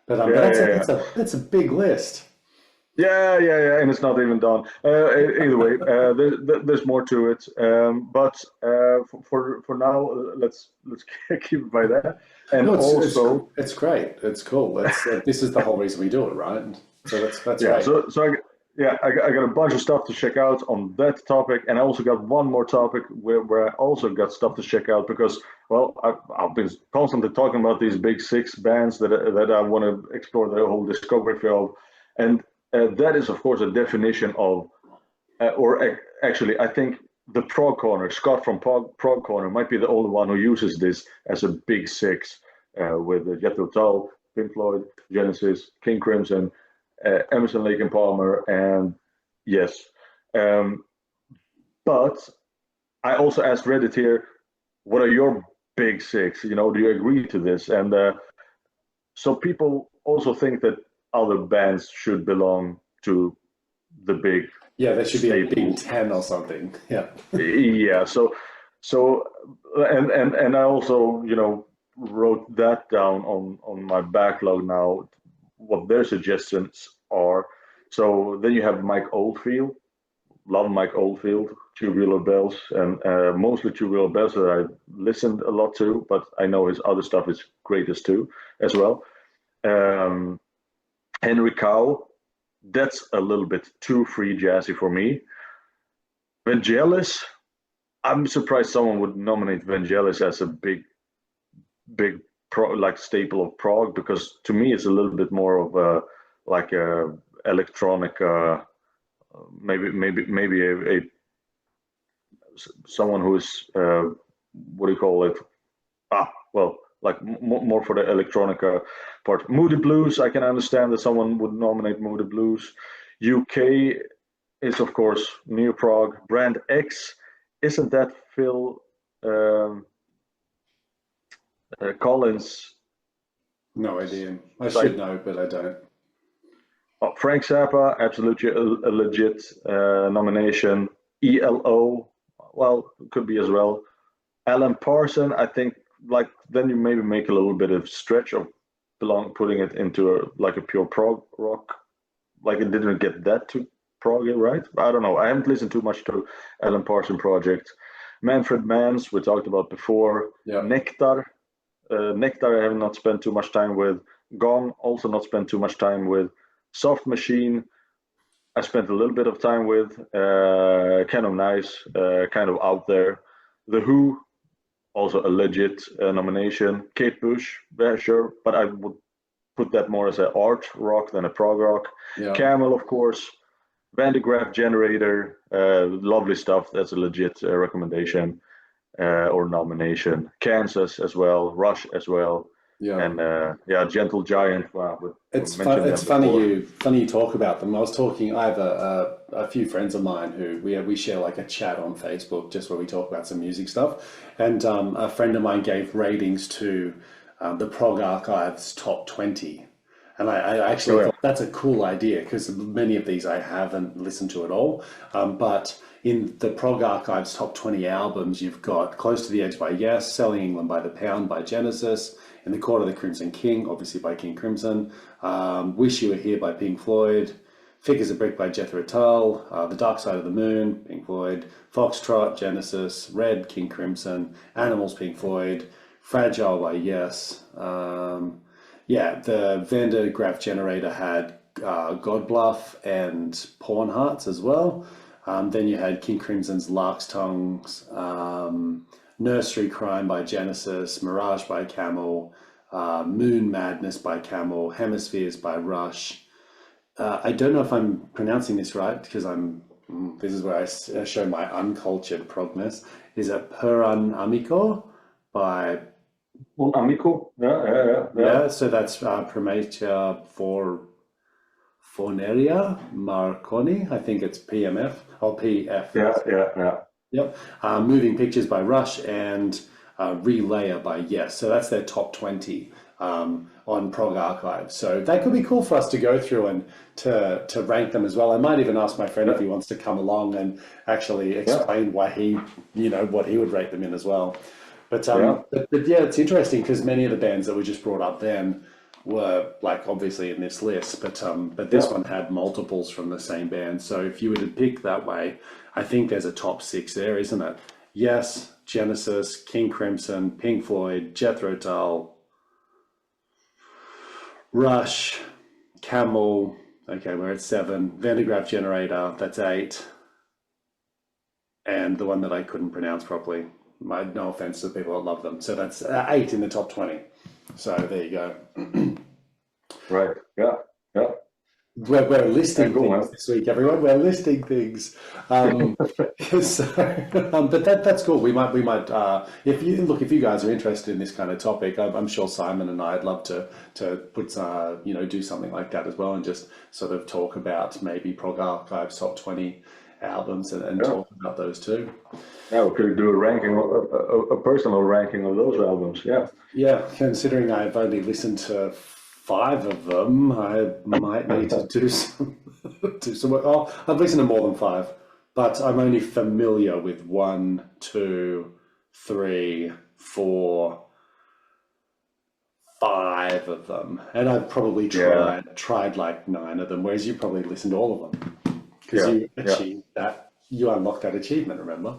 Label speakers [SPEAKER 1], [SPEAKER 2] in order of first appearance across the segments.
[SPEAKER 1] But
[SPEAKER 2] Yeah, yeah, yeah.
[SPEAKER 1] that's a big list.
[SPEAKER 2] Yeah, yeah, yeah, and it's not even done. Either way, there's more to it. But for now, let's keep it by that. And
[SPEAKER 1] No,
[SPEAKER 2] also,
[SPEAKER 1] it's great. It's cool. That's this is the whole reason we do it, right? So that's
[SPEAKER 2] yeah,
[SPEAKER 1] great.
[SPEAKER 2] I got a bunch of stuff to check out on that topic, and I also got one more topic where I also got stuff to check out because, well, I've been constantly talking about these big six bands that I want to explore the whole discography of, and that is, of course, a definition of, actually, I think the prog corner, Scott from prog corner, might be the only one who uses this as a big six with Jethro Tull, Pink Floyd, Genesis, King Crimson, Emerson, Lake and Palmer, and yes. Um, but I also asked Reddit here, what are your big six? You know, do you agree to this? And so people also think that other bands should belong to the big
[SPEAKER 1] Yeah, there should be a Big
[SPEAKER 2] stable.
[SPEAKER 1] Ten or something. Yeah.
[SPEAKER 2] Yeah. So, and I also, wrote that down on my backlog now, what their suggestions are. So then you have Mike Oldfield. Love Mike Oldfield, Tubular Bells, and mostly Tubular Bells that I listened a lot to, but I know his other stuff is greatest too, as well. Um, Henry Cow, that's a little bit too free jazzy for me. Vangelis, I'm surprised someone would nominate Vangelis as a big like staple of prog because to me it's a little bit more of a like a electronic, maybe a someone who's what do you call it? Well, like more for the electronica part. Moody Blues, I can understand that someone would nominate Moody Blues. UK is of course New Prague. Brand X, isn't that Phil um, Collins?
[SPEAKER 1] No idea. I should
[SPEAKER 2] Side,
[SPEAKER 1] know, but I don't.
[SPEAKER 2] Frank Zappa, absolutely a legit nomination. ELO, well, could be as well. Alan Parson, I think, like then you maybe make a little bit of stretch of putting it into like a pure prog rock. Like it didn't get that too proggy, right? I don't know. I haven't listened too much to Alan Parson project. Manfred Mann's, we talked about before.
[SPEAKER 1] Yeah.
[SPEAKER 2] Nectar I have not spent too much time with. Gong, also not spent too much time with. Soft Machine, I spent a little bit of time with. Kind of nice, kind of out there. The Who, also a legit nomination. Kate Bush, yeah, sure, but I would put that more as an art rock than a prog rock.
[SPEAKER 1] Yeah.
[SPEAKER 2] Camel, of course. Van de Graaff Generator, lovely stuff. That's a legit recommendation or nomination. Kansas as well. Rush as well.
[SPEAKER 1] Yeah.
[SPEAKER 2] And yeah, Gentle Giant. Wow, we mentioned
[SPEAKER 1] It's
[SPEAKER 2] them before.
[SPEAKER 1] funny you talk about them. I was talking. I have a few friends of mine who we share like a chat on Facebook just where we talk about some music stuff. And a friend of mine gave ratings to the Prog Archives Top 20. And I actually
[SPEAKER 2] Oh, yeah.
[SPEAKER 1] thought that's a cool idea because many of these I haven't listened to at all. But in the Prog Archives Top 20 albums, you've got Close to the Edge by Yes, Selling England by the Pound by Genesis, In the Court of the Crimson King, obviously by King Crimson, Wish You Were Here by Pink Floyd, Figures of Brick by Jethro Tull, The Dark Side of the Moon, Pink Floyd, Foxtrot, Genesis, Red, King Crimson, Animals, Pink Floyd, Fragile by Yes. Yeah, the Van der Graaf Generator had God Bluff and Pawn Hearts as well. Then you had King Crimson's Lark's Tongues, Nursery Crime by Genesis, Mirage by Camel, Moon Madness by Camel, Hemispheres by Rush. I don't know if I'm pronouncing this right because this is where I show my uncultured progness. Is it Per un Amico by
[SPEAKER 2] Un Amico. Yeah, yeah, yeah, yeah.
[SPEAKER 1] yeah, so that's Prometia Forneria Marconi. I think it's PMF or PF.
[SPEAKER 2] Yeah, yeah, yeah.
[SPEAKER 1] Yep. Moving Pictures by Rush and Relayer by Yes. So that's their top 20 on Prog Archive. So that could be cool for us to go through and to rank them as well. I might even ask my friend if
[SPEAKER 2] Yeah,
[SPEAKER 1] he wants to come along and actually
[SPEAKER 2] yeah,
[SPEAKER 1] explain why what he would rate them in as well. But
[SPEAKER 2] yeah.
[SPEAKER 1] yeah, it's interesting because many of the bands that we just brought up then were like obviously in this list, but this
[SPEAKER 2] Yeah.
[SPEAKER 1] one had multiples from the same band. So if you were to pick that way, I think there's a top six there, isn't it? Yes, Genesis, King Crimson, Pink Floyd, Jethro Tull, Rush, Camel. Okay, we're at seven. Van de Graaff Generator, that's eight. And the one that I couldn't pronounce properly. No offense to the people that love them. So that's eight in the top 20. So there you go.
[SPEAKER 2] Right. Yeah. Yeah.
[SPEAKER 1] We're listing
[SPEAKER 2] Cool,
[SPEAKER 1] things
[SPEAKER 2] man.
[SPEAKER 1] this week, everyone. We're listing things. But that's cool. We might. If you guys are interested in this kind of topic, I'm sure Simon and I'd love to put, do something like that as well, and just sort of talk about maybe Prog Archive's top 20 albums and
[SPEAKER 2] Yeah.
[SPEAKER 1] talk about those too.
[SPEAKER 2] Yeah, we could do a ranking, a personal ranking of those albums. Yeah.
[SPEAKER 1] Yeah, considering I've only listened to five of them, I might need to do some work. Oh, I've listened to more than five, but I'm only familiar with one, two, three, four, five of them, and I've probably tried like nine of them, whereas you probably listened to all of them because you achieved that. You unlocked that achievement, remember?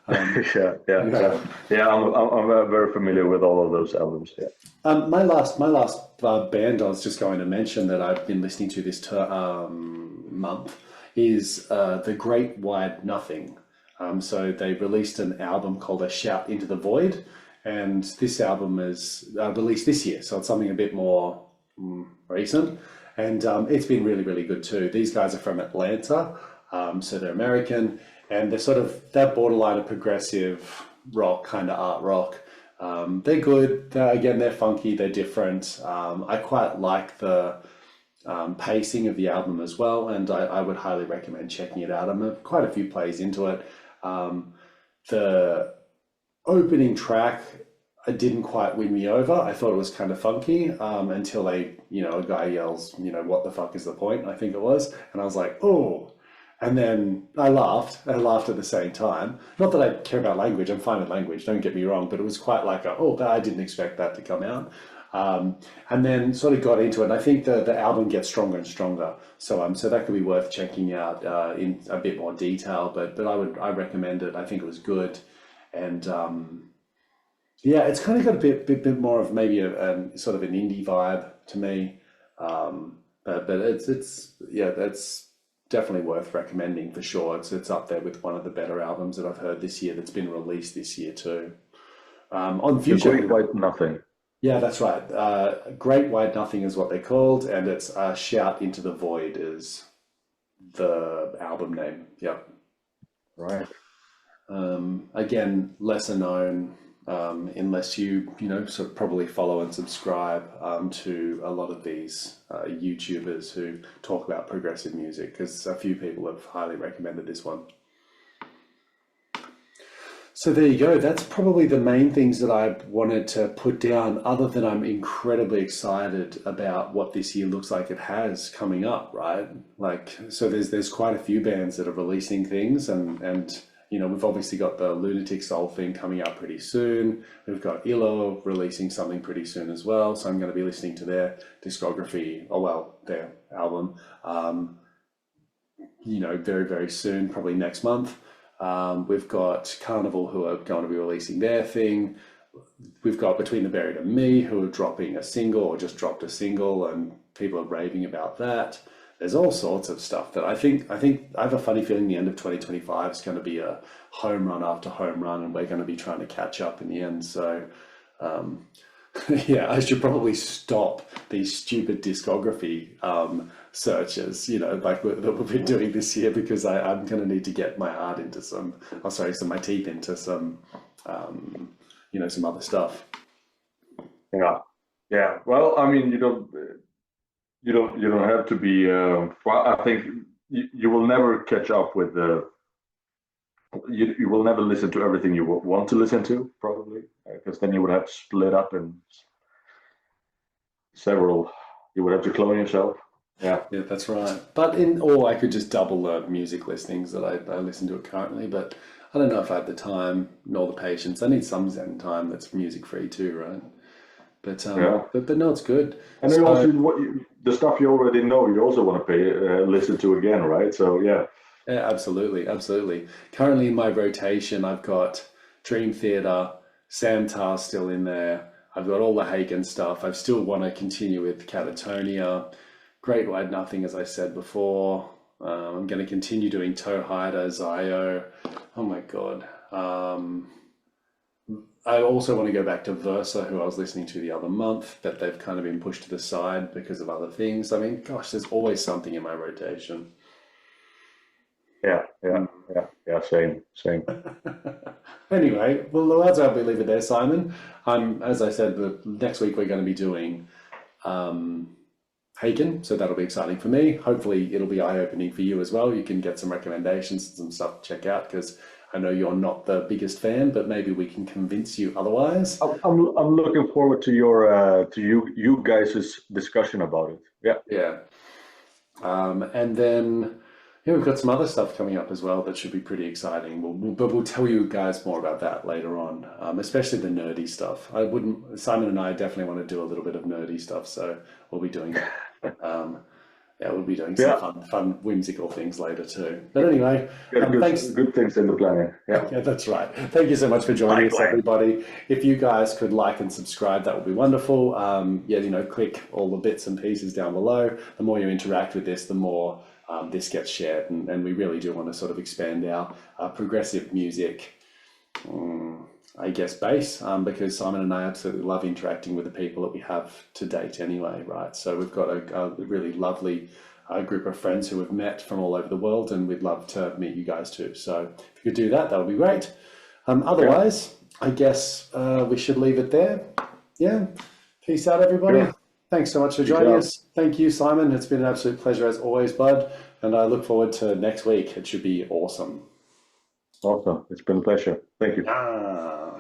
[SPEAKER 2] Yeah. I'm very familiar with all of those albums. Yeah.
[SPEAKER 1] My last band I was just going to mention that I've been listening to this month is The Great Wide Nothing. So they released an album called A Shout Into the Void, and this album is released this year, so it's something a bit more recent, and it's been really, really good too. These guys are from Atlanta, so they're American, and they're borderline of progressive rock, kind of art rock. They're good. They're funky. They're different. I quite like the pacing of the album as well, and I would highly recommend checking it out. I'm quite a few plays into it. The opening track didn't quite win me over. I thought it was kind of funky until a guy yells, what the fuck is the point? I think it was, and I was like, oh. And then I laughed. I laughed at the same time. Not that I care about language. I'm fine with language. Don't get me wrong. But it was quite like, I didn't expect that to come out. And then sort of got into it. And I think the album gets stronger and stronger. So that could be worth checking out in a bit more detail. But I recommend it. I think it was good. And it's kind of got a bit more of maybe a sort of an indie vibe to me. But it's definitely worth recommending for sure. It's up there with one of the better albums that I've heard this year that's been released this year too. On Future,
[SPEAKER 2] Great White Nothing.
[SPEAKER 1] Yeah, that's right. Great Wide Nothing is what they're called, and it's Shout Into the Void is the album name. Yep.
[SPEAKER 2] Right.
[SPEAKER 1] Again, lesser known, unless you sort of probably follow and subscribe to a lot of these YouTubers who talk about progressive music, because a few people have highly recommended this one. So there you go. That's probably the main things that I wanted to put down, other than I'm incredibly excited about what this year looks like it has coming up, right? So there's quite a few bands that are releasing things, and we've obviously got the Lunatic Soul thing coming out pretty soon. We've got ILO releasing something pretty soon as well. So I'm going to be listening to their discography, their album, very, very soon, probably next month. We've got Carnival, who are going to be releasing their thing. We've got Between the Buried and Me, who are dropping a single or just dropped a single, and people are raving about that. There's all sorts of stuff that I think I have a funny feeling the end of 2025 is going to be a home run after home run, and we're going to be trying to catch up in the end. So, I should probably stop these stupid discography searches, that we've been doing this year, because I'm going to need to get my heart into my teeth into some, some other stuff.
[SPEAKER 2] Yeah. Well, I mean, you don't have to be. I think you will never catch up with the. You will never listen to everything you want to listen to, probably, because then you would have to split up in several. You would have to clone yourself. Yeah,
[SPEAKER 1] that's right. But I could just double the music listings that I listen to currently. But I don't know if I have the time nor the patience. I need some Zen time that's music free too, right?
[SPEAKER 2] Yeah.
[SPEAKER 1] But no, it's good.
[SPEAKER 2] And then
[SPEAKER 1] So
[SPEAKER 2] also the stuff you already know, you also want to listen to again, right? So yeah,
[SPEAKER 1] yeah, absolutely, absolutely. Currently in my rotation, I've got Dream Theater, Samtar still in there. I've got all the Hagen stuff. I still want to continue with Catatonia, Great Wide Nothing, as I said before. I'm going to continue doing Toe Hider, Zio. Oh my God. I also want to go back to Versa, who I was listening to the other month, but they've kind of been pushed to the side because of other things. I mean, gosh, there's always something in my rotation.
[SPEAKER 2] yeah, yeah, yeah. Same.
[SPEAKER 1] Anyway, well, that's how we leave it there, Simon. As I said, next week we're going to be doing Haken, so that'll be exciting for me. Hopefully, it'll be eye-opening for you as well. You can get some recommendations and some stuff to check out because I know you're not the biggest fan, but maybe we can convince you otherwise.
[SPEAKER 2] I'm looking forward to your to you guys' discussion about it. Yeah.
[SPEAKER 1] Yeah. And then yeah, we've got some other stuff coming up as well that should be pretty exciting. But we'll tell you guys more about that later on, especially the nerdy stuff. Simon and I definitely want to do a little bit of nerdy stuff, so we'll be doing that. Yeah, we'll be doing some
[SPEAKER 2] Yeah.
[SPEAKER 1] fun, whimsical things later too. But anyway,
[SPEAKER 2] Got
[SPEAKER 1] thanks.
[SPEAKER 2] good things in the planning. Yeah.
[SPEAKER 1] Yeah, that's right. Thank you so much for joining us, everybody. If you guys could like and subscribe, that would be wonderful. Yeah, click all the bits and pieces down below. The more you interact with this, the more this gets shared, and we really do want to sort of expand our progressive music, I guess, base, because Simon and I absolutely love interacting with the people that we have to date anyway, right? So we've got a really lovely group of friends who have met from all over the world, and we'd love to meet you guys too. So if you could do that, that would be great. Otherwise, I guess we should leave it there. Yeah. Peace out, everybody.
[SPEAKER 2] Yeah.
[SPEAKER 1] Thanks so much for joining us. Thank you, Simon. It's been an absolute pleasure as always, bud. And I look forward to next week. It should be awesome.
[SPEAKER 2] Awesome. It's been a pleasure. Thank you.
[SPEAKER 1] Ah.